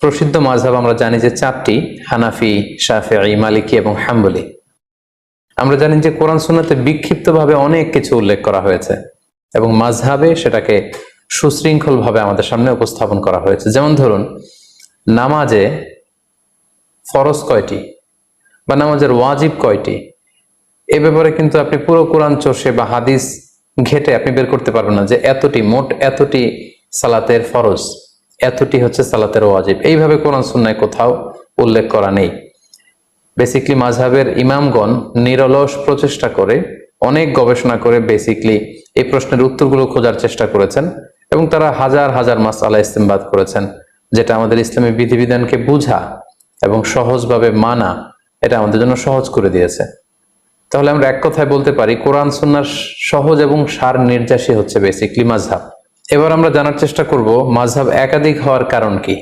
প্রসিদ্ধ মাযহাব আমরা জানি যে চারটি: হানাফি, শাফিঈ, মালিকি এবং হাম্বলি। আমরা জানি যে কোরআন সুন্নাতে বিক্ষিপ্তভাবে অনেক কিছু উল্লেখ করা হয়েছে এবং মাযহাবে সেটাকে সুশৃঙ্খলভাবে আমাদের সামনে উপস্থাপন করা হয়েছে। যেমন ধরুন, নামাজে ফরজ কয়টি বা নামাজের ওয়াজিব কয়টি, এ ব্যাপারে কিন্তু আপনি পুরো কোরআন চষে বা হাদিস ঘেটে আপনি বের করতে পারবেন না যে এতটি, মোট এতটি সালাতের ফরজ, এতটি হচ্ছে সালাতের ওয়াজিব। এইভাবে কোরআন সুন্নায় কোথাও উল্লেখ করা নেই। বেসিকলি মাযহাবের ইমামগণ নিরলস প্রচেষ্টা করে, অনেক গবেষণা করে বেসিকলি এই প্রশ্নের উত্তরগুলো খোঁজার চেষ্টা করেছেন এবং তারা হাজার হাজার মাসআলা ইস্তেমবাদ করেছেন, যেটা আমাদের ইসলামী বিধিবিধানকে বুঝা এবং সহজভাবে মানা, এটা আমাদের জন্য সহজ করে দিয়েছে। তাহলে আমরা এক কথায় বলতে পারি, কোরআন সুন্নাহর সহজ এবং সার নির্যাসী হচ্ছে বেসিকলি মাযহাব। এবার আমরা জানার চেষ্টা করব মাযহাব একাধিক হওয়ার কারণ কি।